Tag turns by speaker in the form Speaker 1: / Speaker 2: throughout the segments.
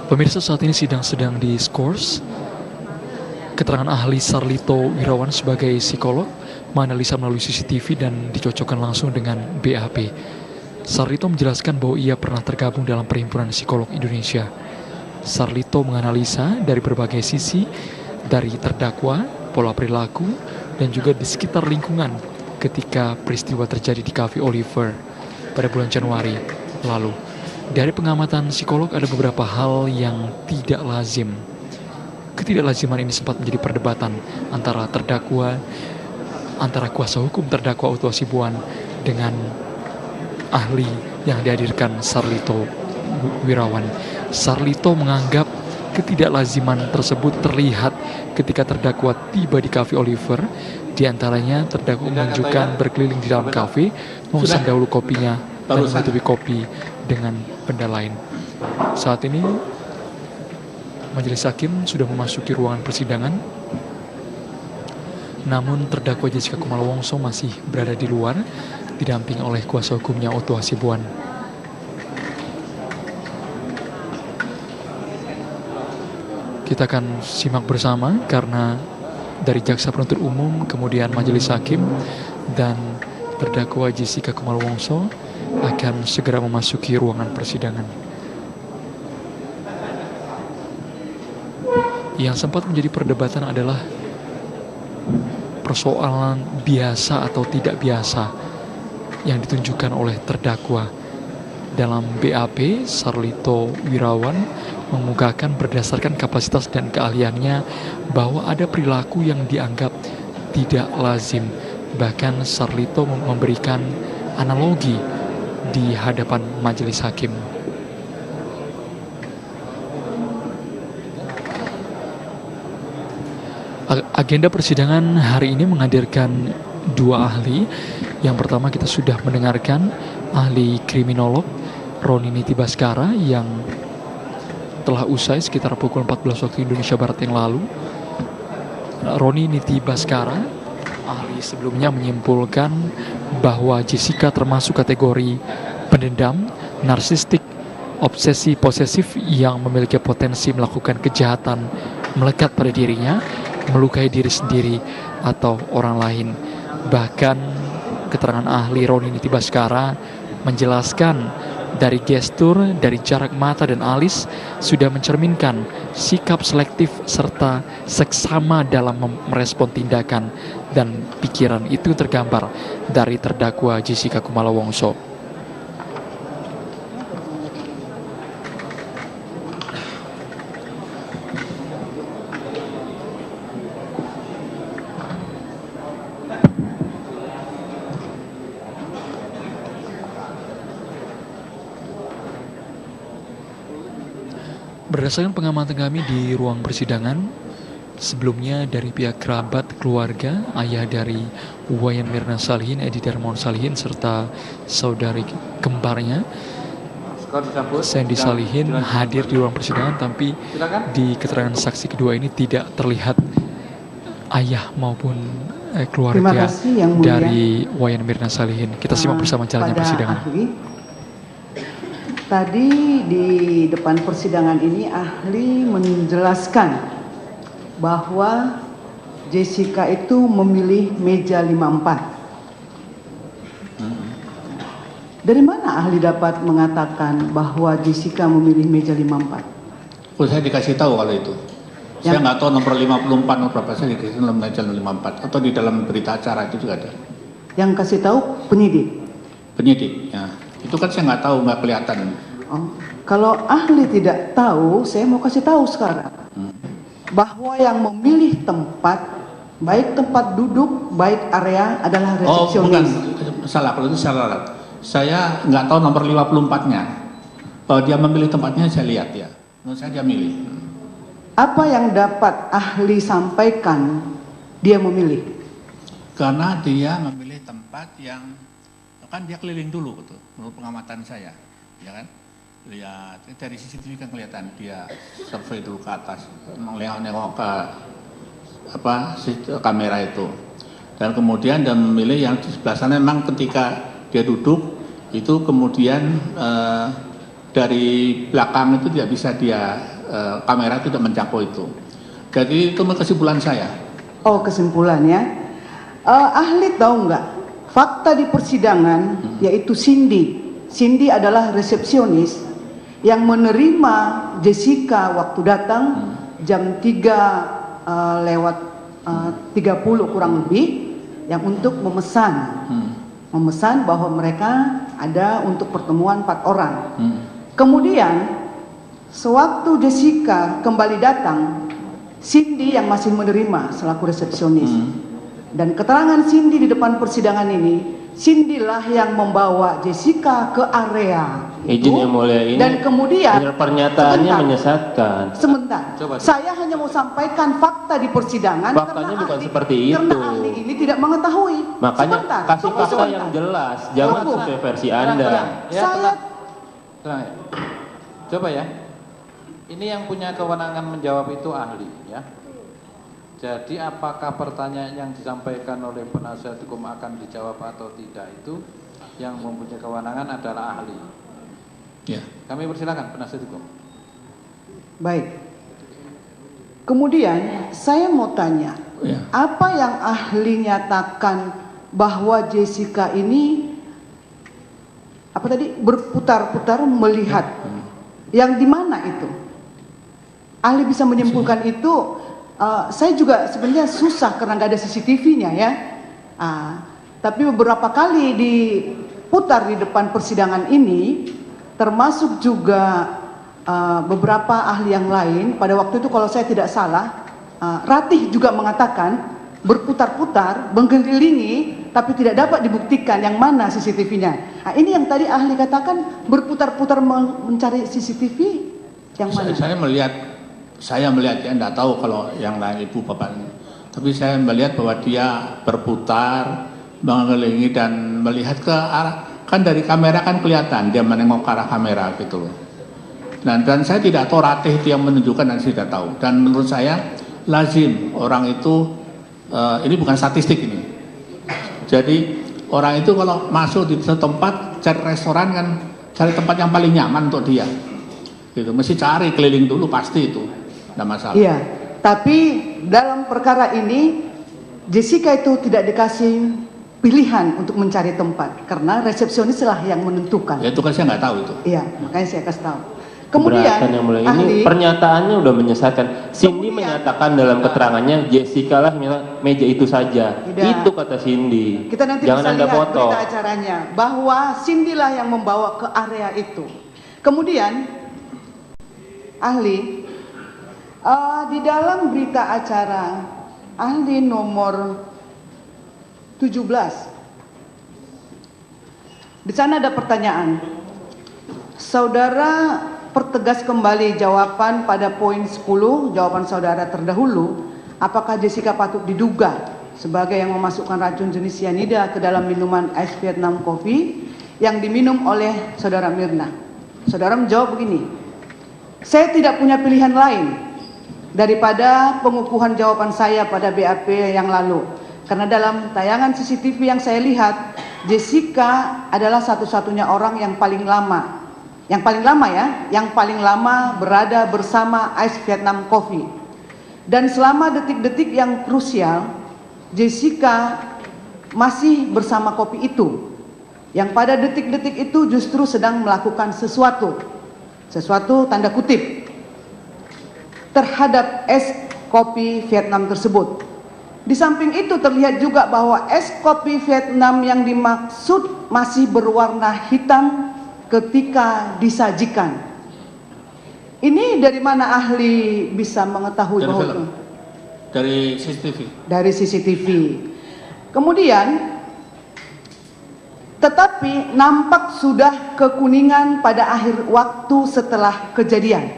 Speaker 1: Pemirsa, saat ini sidang sedang diskors. Keterangan ahli Sarlito Wirawan sebagai psikolog menganalisa melalui CCTV dan dicocokkan langsung dengan BAP. Sarlito menjelaskan bahwa ia pernah tergabung dalam Perhimpunan Psikolog Indonesia. Sarlito menganalisa dari berbagai sisi, dari terdakwa, pola perilaku, dan juga di sekitar lingkungan ketika peristiwa terjadi di Cafe Oliver pada bulan Januari lalu. Dari pengamatan psikolog ada beberapa hal yang tidak lazim. Ketidaklaziman ini sempat menjadi perdebatan antara kuasa hukum terdakwa Otto Hasibuan dengan ahli yang dihadirkan Sarlito Wirawan. Sarlito menganggap ketidaklaziman tersebut terlihat ketika terdakwa tiba di Cafe Oliver. Di antaranya terdakwa menunjukkan berkeliling di dalam kafe, memesan dahulu kopinya dan menutupi kopi dengan benda lain. Saat ini Majelis Hakim sudah memasuki ruangan persidangan, namun terdakwa Jessica Kumala Wongso masih berada di luar, didampingi oleh kuasa hukumnya Otto Hasibuan. Kita akan simak bersama karena dari jaksa penuntut umum, kemudian Majelis Hakim, dan terdakwa Jessica Kumala Wongso akan segera memasuki ruangan persidangan. Yang sempat menjadi perdebatan adalah persoalan biasa atau tidak biasa yang ditunjukkan oleh terdakwa. Dalam BAP, Sarlito Wirawan mengemukakan berdasarkan kapasitas dan keahliannya bahwa ada perilaku yang dianggap tidak lazim. Bahkan Sarlito memberikan analogi di hadapan Majelis Hakim. Agenda persidangan hari ini menghadirkan dua ahli. Yang pertama kita sudah mendengarkan ahli kriminolog Roni Niti Baskara yang telah usai sekitar pukul 14 waktu Indonesia Barat yang lalu. Roni Niti Baskara, ahli sebelumnya, menyimpulkan bahwa Jessica termasuk kategori pendendam, narsistik, obsesi posesif yang memiliki potensi melakukan kejahatan melekat pada dirinya, melukai diri sendiri atau orang lain. Bahkan keterangan ahli Roni Niti Baskara menjelaskan dari gestur, dari jarak mata dan alis sudah mencerminkan sikap selektif serta seksama dalam merespon tindakan dan pikiran itu tergambar dari terdakwa Jessica Kumala Wongso. Berdasarkan pengamatan kami di ruang persidangan, sebelumnya dari pihak kerabat keluarga, ayah dari Wayan Mirna Salihin, Edi Darmawan Salihin, serta saudari kembarnya, Sandy Salihin, hadir di ruang persidangan, tapi di keterangan saksi kedua ini tidak terlihat ayah maupun keluarga dari Wayan Mirna Salihin. Kita simak bersama jalannya persidangan.
Speaker 2: Tadi di depan persidangan ini ahli menjelaskan bahwa Jessica itu memilih meja 54. Dari mana ahli dapat mengatakan bahwa Jessica memilih meja 54?
Speaker 3: Oh, saya dikasih tahu kalau itu. Saya nggak tahu nomor 54 nomor berapa, saya dikasih nomor meja 54 atau di dalam berita acara itu juga ada. Yang kasih tahu penyidik? Penyidik, ya. Itu kan saya nggak tahu, nggak kelihatan.
Speaker 2: Oh, kalau ahli tidak tahu, saya mau kasih tahu sekarang. Bahwa yang memilih tempat, baik tempat duduk, baik area adalah resepsionis.
Speaker 3: Oh, bukan. Salah, kalau itu salah. Saya nggak tahu nomor 54-nya. Bahwa dia memilih tempatnya saya lihat ya. Menurut saya dia milih.
Speaker 2: Apa yang dapat ahli sampaikan dia memilih?
Speaker 3: Karena dia memilih tempat yang kan dia keliling dulu gitu, menurut pengamatan saya, ya kan? Lihat dari CCTV kan kelihatan dia survei dulu ke atas, nengok ke kamera itu, dan kemudian dia memilih yang di sebelah sana. Memang ketika dia duduk itu kemudian dari belakang itu tidak bisa dia kamera tidak menjangkau itu. Jadi itu kesimpulan saya.
Speaker 2: Oh, kesimpulannya. Ahli tahu nggak fakta di persidangan yaitu Cindy adalah resepsionis yang menerima Jessica waktu datang jam 3 lewat 30 kurang lebih, yang untuk memesan bahwa mereka ada untuk pertemuan 4 orang. Kemudian sewaktu Jessica kembali datang, Cindy yang masih menerima selaku resepsionis. Dan keterangan Cindy di depan persidangan ini, Cindy lah yang membawa Jessica ke area itu.
Speaker 4: Izin yang mulia, ini
Speaker 2: dan kemudian
Speaker 4: pernyataannya menyesatkan.
Speaker 2: Sebentar, saya hanya mau sampaikan fakta di persidangan.
Speaker 4: Faktanya bukan seperti itu.
Speaker 2: Karena ahli ini tidak mengetahui.
Speaker 4: Makanya
Speaker 2: Sebentar,
Speaker 4: kasih
Speaker 2: tunggu
Speaker 4: fakta
Speaker 2: sebentar.
Speaker 4: yang jelas, jangan
Speaker 2: Tunggu.
Speaker 4: sesuai versi Anda.
Speaker 5: Ya,
Speaker 2: Saya
Speaker 5: tenang ya. Coba ya. Ini yang punya kewenangan menjawab itu ahli ya. Jadi apakah pertanyaan yang disampaikan oleh penasihat hukum akan dijawab atau tidak itu yang mempunyai kewenangan adalah ahli.
Speaker 3: Ya.
Speaker 5: Kami persilakan penasihat hukum.
Speaker 2: baik. Kemudian saya mau tanya, apa yang ahli nyatakan bahwa Jessica ini berputar-putar melihat, yang di mana itu? Ahli bisa menyimpulkan itu. Saya juga sebenarnya susah karena nggak ada CCTV-nya ya. Tapi beberapa kali diputar di depan persidangan ini, termasuk juga beberapa ahli yang lain. Pada waktu itu kalau saya tidak salah, Ratih juga mengatakan berputar-putar, mengelilingi, tapi tidak dapat dibuktikan yang mana CCTV-nya. Ini yang tadi ahli katakan berputar-putar mencari CCTV yang mana?
Speaker 3: Saya melihat ya, enggak tahu kalau yang lain ibu bapak, tapi saya melihat bahwa dia berputar, mengelilingi dan melihat ke arah, kan dari kamera kan kelihatan dia menengok ke arah kamera gitu loh. Dan saya tidak tahu Ratih itu yang menunjukkan, dan saya tidak tahu. Dan menurut saya lazim orang itu, ini bukan statistik ini. Jadi orang itu kalau masuk di tempat, cari restoran kan cari tempat yang paling nyaman untuk dia. Gitu, mesti cari keliling dulu pasti itu. Tidak masalah.
Speaker 2: Iya, tapi dalam perkara ini Jessica itu tidak dikasih pilihan untuk mencari tempat karena resepsionis lah yang menentukan.
Speaker 3: Ya itu kan saya nggak tahu itu.
Speaker 2: Iya, makanya saya kasih tahu. Kemudian
Speaker 4: Yang mulia,
Speaker 2: ahli,
Speaker 4: ini pernyataannya udah menyesatkan. Cindy menyatakan dalam keterangannya Jessica lah meja itu saja.
Speaker 2: Tidak.
Speaker 4: Itu kata Cindy.
Speaker 2: kita nanti
Speaker 4: Jangan
Speaker 2: bisa
Speaker 4: Anda
Speaker 2: lihat
Speaker 4: foto.
Speaker 2: berita acaranya bahwa Cindy lah yang membawa ke area itu. Kemudian ahli, di dalam berita acara ahli nomor 17, di sana ada pertanyaan. Saudara pertegas kembali jawaban pada poin 10, jawaban saudara terdahulu, apakah Jessica patut diduga sebagai yang memasukkan racun jenis cyanida ke dalam minuman Ice Vietnam Coffee yang diminum oleh saudara Mirna? Saudara menjawab begini, saya tidak punya pilihan lain daripada pengukuhan jawaban saya pada BAP yang lalu. Karena dalam tayangan CCTV yang saya lihat, Jessica adalah satu-satunya orang yang paling lama berada bersama Ice Vietnam Coffee. Dan selama detik-detik yang krusial, Jessica masih bersama kopi itu, yang pada detik-detik itu justru sedang melakukan sesuatu tanda kutip terhadap es kopi Vietnam tersebut. Di samping itu terlihat juga bahwa es kopi Vietnam yang dimaksud masih berwarna hitam ketika disajikan. Ini dari mana ahli bisa mengetahui
Speaker 3: Dari
Speaker 2: bahwa
Speaker 3: film.
Speaker 2: itu?
Speaker 3: Dari CCTV.
Speaker 2: Dari CCTV. Kemudian, tetapi nampak sudah kekuningan pada akhir waktu setelah kejadian.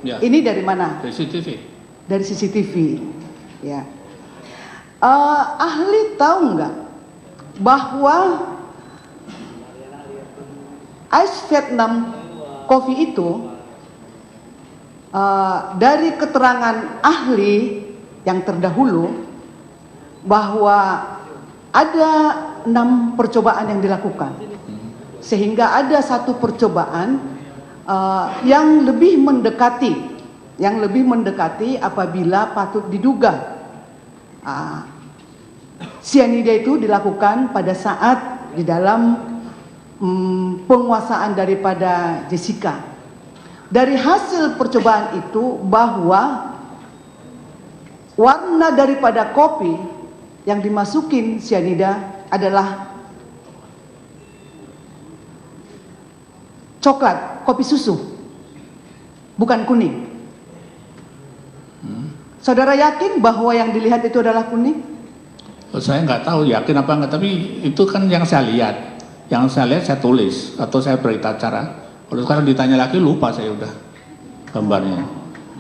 Speaker 3: Ya.
Speaker 2: Ini dari mana?
Speaker 3: Dari CCTV.
Speaker 2: Dari CCTV. Ya. Ahli tahu nggak bahwa Ice Vietnam Coffee itu dari keterangan ahli yang terdahulu bahwa ada 6 percobaan yang dilakukan, sehingga ada satu percobaan yang lebih mendekati yang lebih mendekati apabila patut diduga sianida itu dilakukan pada saat di dalam penguasaan daripada Jessica. Dari hasil percobaan itu bahwa warna daripada kopi yang dimasukin sianida adalah coklat, kopi susu, bukan kuning. Saudara yakin bahwa yang dilihat itu adalah kuning?
Speaker 3: Saya nggak tahu yakin apa enggak, tapi itu kan yang saya lihat. Yang saya lihat saya tulis atau saya berita acara. Kalau sekarang ditanya lagi lupa saya udah gambarnya.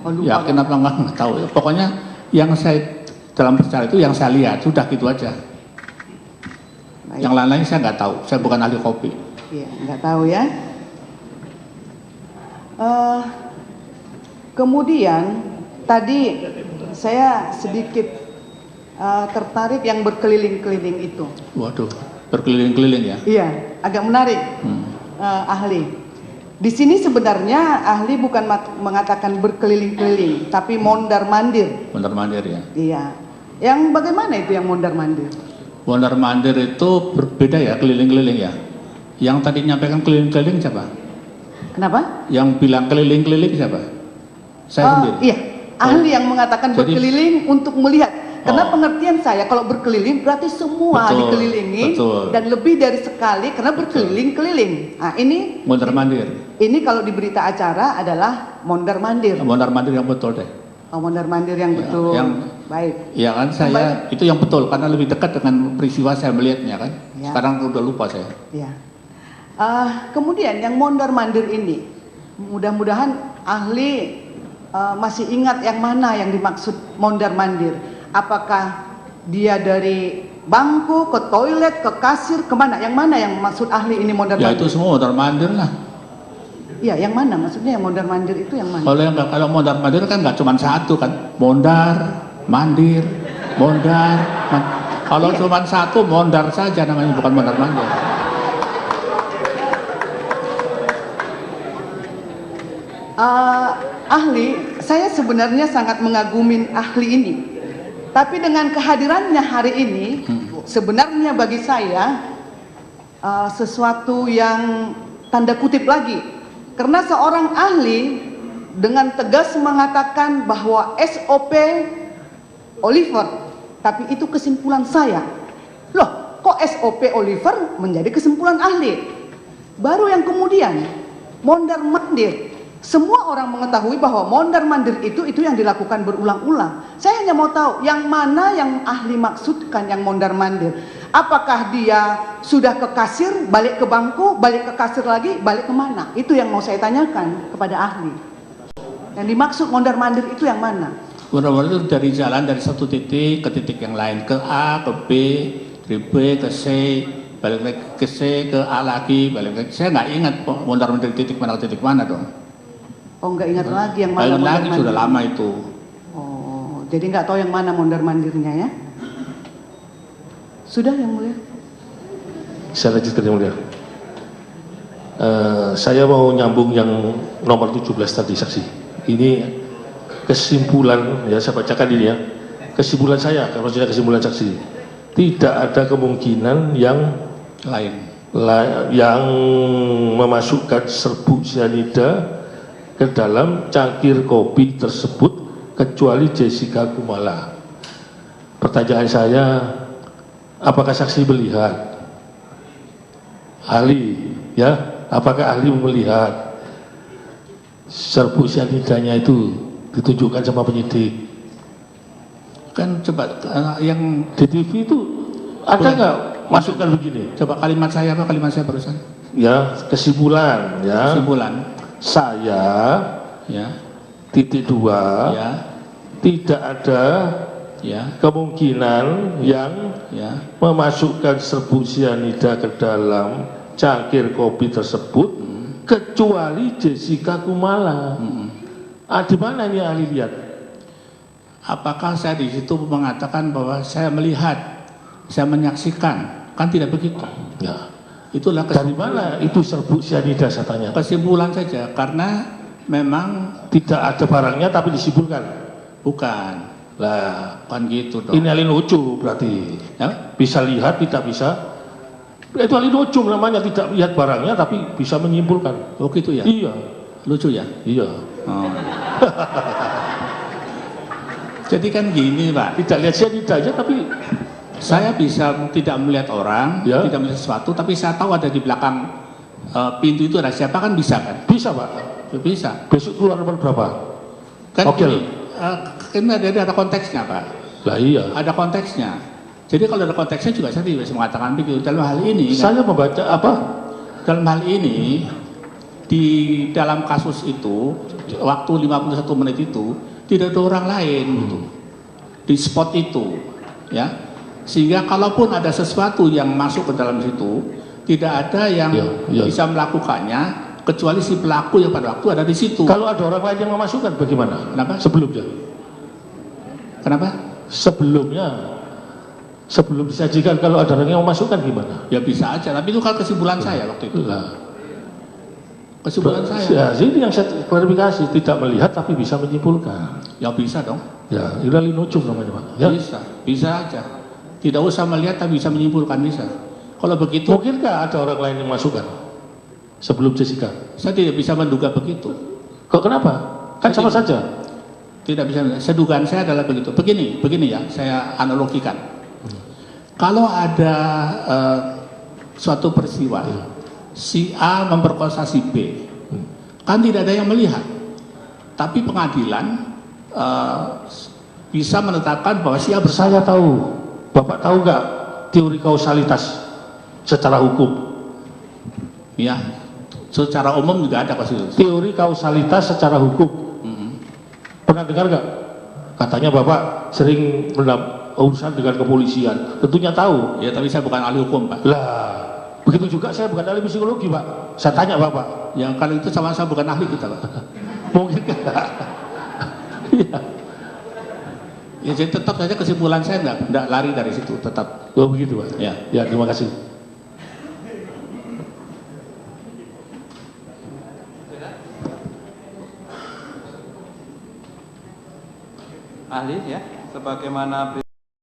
Speaker 2: Oh, lupa.
Speaker 3: Yakin apa enggak nggak tahu. Pokoknya yang saya dalam bicara itu yang saya lihat, sudah gitu aja.
Speaker 2: Baik.
Speaker 3: Yang lain-lain saya nggak tahu. Saya bukan ahli kopi.
Speaker 2: Iya, nggak tahu ya. Kemudian tadi saya sedikit tertarik yang berkeliling-keliling itu.
Speaker 3: Waduh, berkeliling-keliling ya?
Speaker 2: Iya, agak menarik, ahli. Di sini sebenarnya ahli bukan mengatakan berkeliling-keliling, tapi mondar-mandir.
Speaker 3: Mondar-mandir ya?
Speaker 2: Iya. Yang bagaimana itu yang mondar-mandir?
Speaker 3: Mondar-mandir itu berbeda ya, keliling-keliling ya? Yang tadi nyampaikan keliling-keliling siapa?
Speaker 2: Kenapa?
Speaker 3: Yang bilang keliling-keliling siapa? Saya sendiri?
Speaker 2: Iya, ahli yang mengatakan
Speaker 3: Jadi-
Speaker 2: berkeliling untuk melihat. Karena
Speaker 3: Oh.
Speaker 2: pengertian saya kalau berkeliling berarti semua
Speaker 3: Betul,
Speaker 2: dikelilingi
Speaker 3: betul.
Speaker 2: dan lebih dari sekali karena berkeliling-keliling. Nah, ini
Speaker 3: Mondar-mandir.
Speaker 2: kalau di berita acara adalah mondar-mandir.
Speaker 3: Mondar-mandir yang betul deh.
Speaker 2: Oh, mondar-mandir yang
Speaker 3: Ya,
Speaker 2: betul.
Speaker 3: yang-
Speaker 2: Baik.
Speaker 3: Ya kan saya itu yang betul karena lebih dekat dengan peristiwa saya melihatnya kan.
Speaker 2: Ya.
Speaker 3: Sekarang udah lupa saya.
Speaker 2: Ya. Kemudian yang mondar-mandir ini, mudah-mudahan ahli masih ingat yang mana yang dimaksud mondar-mandir. Apakah dia dari bangku ke toilet ke kasir kemana? Yang mana yang maksud ahli ini
Speaker 3: Ya
Speaker 2: mondar-mandir?
Speaker 3: itu semua mondar-mandir lah.
Speaker 2: Iya, yang mana? Maksudnya yang mondar-mandir itu yang mana?
Speaker 3: Kalau mondar-mandir kan nggak cuma satu kan, mondar, mandir, mondar. Kalau cuma satu mondar saja namanya, bukan mondar-mandir.
Speaker 2: Ahli, saya sebenarnya sangat mengagumin ahli ini. Tapi dengan kehadirannya hari ini, sebenarnya bagi saya sesuatu yang tanda kutip lagi. Karena seorang ahli dengan tegas mengatakan bahwa SOP Oliver, tapi itu kesimpulan saya. Loh, kok SOP Oliver menjadi kesimpulan ahli? Baru yang kemudian, mondar-mandir. Semua orang mengetahui bahwa mondar-mandir itu yang dilakukan berulang-ulang. Saya hanya mau tahu yang mana yang ahli maksudkan yang mondar-mandir. Apakah dia sudah ke kasir, balik ke bangku, balik ke kasir lagi, balik kemana? Itu yang mau saya tanyakan kepada ahli. Yang dimaksud mondar-mandir itu yang mana?
Speaker 3: Mondar-mandir itu dari jalan dari satu titik ke titik yang lain, ke A, ke B, dari B ke C, balik lagi ke C, ke A lagi, balik lagi. Saya nggak ingat mondar-mandir titik mana ke titik mana dong.
Speaker 2: Oh, nggak ingat lagi yang mana
Speaker 3: Balik lagi
Speaker 2: mondar-mandir.
Speaker 3: sudah lama itu.
Speaker 2: Oh, jadi nggak tahu yang mana mondar-mandirnya ya? Sudah yang mulia?
Speaker 6: Saya lanjutkan yang mulia. Saya mau nyambung yang nomor 17 tadi saksi. Ini kesimpulan, ya saya bacakan ini ya. Kesimpulan saya, maksudnya kesimpulan saksi. Tidak ada kemungkinan yang
Speaker 3: Lain.
Speaker 6: yang memasukkan serbuk sianida ke dalam cangkir kopi tersebut kecuali Jessica Kumala. Pertanyaan saya, apakah saksi melihat? Ahli, ya, apakah ahli melihat serbuk sianidanya itu ditunjukkan sama penyidik?
Speaker 3: Kan coba yang
Speaker 6: Di TV itu ada nggak masukkan begini?
Speaker 3: coba kalimat saya apa kalimat saya barusan?
Speaker 6: Ya, kesimpulan, ya.
Speaker 3: Kesimpulan.
Speaker 6: Saya
Speaker 3: Ya.
Speaker 6: titik dua
Speaker 3: Ya.
Speaker 6: tidak ada
Speaker 3: Ya.
Speaker 6: kemungkinan yang
Speaker 3: Ya.
Speaker 6: memasukkan serbuk sianida ke dalam cangkir kopi tersebut kecuali Jessica Kumala. Di mana ini ahli lihat?
Speaker 3: Apakah saya di situ mengatakan bahwa saya melihat, saya menyaksikan? Kan tidak begitu.
Speaker 6: Ya.
Speaker 3: Itulah
Speaker 6: Dari mana itu serbuk sianida saya tanya?
Speaker 3: kesimpulan saja karena memang
Speaker 6: Tidak ada barangnya tapi disimpulkan.
Speaker 3: bukan.
Speaker 6: Lah,
Speaker 3: Bukan gitu dong.
Speaker 6: ini ahli nujum berarti.
Speaker 3: Ya?
Speaker 6: Bisa lihat, tidak bisa. Itu ahli nujum namanya, tidak lihat barangnya tapi bisa menyimpulkan.
Speaker 3: Oh gitu ya?
Speaker 6: Iya,
Speaker 3: Lucu ya?
Speaker 6: iya.
Speaker 3: Oh. Jadi kan gini Pak,
Speaker 6: Tidak lihat cyanida aja tapi
Speaker 3: saya bisa tidak melihat orang,
Speaker 6: Ya.
Speaker 3: tidak melihat sesuatu, tapi saya tahu ada di belakang pintu itu ada siapa, kan bisa kan?
Speaker 6: bisa Pak.
Speaker 3: Ya, bisa.
Speaker 6: Besok keluar nomor berapa?
Speaker 3: Kan
Speaker 6: Oke.
Speaker 3: ini ada konteksnya Pak,
Speaker 6: Lah iya.
Speaker 3: ada konteksnya. Jadi kalau ada konteksnya juga saya tidak bisa mengatakan begitu. Dalam hal ini, kan,
Speaker 6: Saya membaca apa?
Speaker 3: dalam hal ini di dalam kasus itu waktu 51 menit itu tidak ada orang lain gitu di spot itu, ya. Sehingga kalaupun ada sesuatu yang masuk ke dalam situ, tidak ada yang
Speaker 6: Ya.
Speaker 3: bisa melakukannya kecuali si pelaku yang pada waktu ada di situ.
Speaker 6: Kalau ada orang lain yang memasukkan bagaimana?
Speaker 3: Kenapa?
Speaker 6: Sebelumnya.
Speaker 3: Kenapa?
Speaker 6: Sebelum disajikan kalau ada orang yang memasukkan gimana?
Speaker 3: Ya bisa aja, tapi itu kan kesimpulan saya waktu itu.
Speaker 6: Lah,
Speaker 3: Kesimpulan saya.
Speaker 6: ya, ini yang saya klarifikasi, tidak melihat tapi bisa menyimpulkan.
Speaker 3: Ya bisa dong.
Speaker 6: Ya, ini ahli nujum namanya Pak. Ya.
Speaker 3: Bisa aja. Tidak usah melihat tapi bisa menyimpulkan, bisa. Kalau begitu,
Speaker 6: Mungkinkah ada orang lain yang masukkan sebelum Jessica?
Speaker 3: saya tidak bisa menduga begitu.
Speaker 6: Kok kenapa? Kan sama saja.
Speaker 3: Tidak bisa. Sedugaan saya adalah begitu. Begini ya, saya analogikan. Kalau ada suatu peristiwa, si A memperkosa si B, kan tidak ada yang melihat. Tapi pengadilan bisa menetapkan bahwa si A bersalah.
Speaker 6: Saya tahu. Bapak tahu nggak teori kausalitas secara hukum?
Speaker 3: Ya, secara umum juga ada kasus itu.
Speaker 6: Teori kausalitas secara hukum. Pernah dengar nggak? Katanya Bapak sering urusan dengan kepolisian. Tentunya tahu.
Speaker 3: Ya, tapi saya bukan ahli hukum, Pak.
Speaker 6: Lah, begitu juga saya bukan ahli psikologi, Pak. Saya tanya Bapak.
Speaker 3: Yang kalau itu sama-sama bukan ahli kita, Pak.
Speaker 6: Mungkin nggak? Iya.
Speaker 3: Ya, jadi tetap saja kesimpulan saya enggak lari dari situ, tetap.
Speaker 6: Oh begitu, Pak.
Speaker 3: Ya.
Speaker 6: Ya, terima kasih.
Speaker 5: Ahli ya, sebagaimana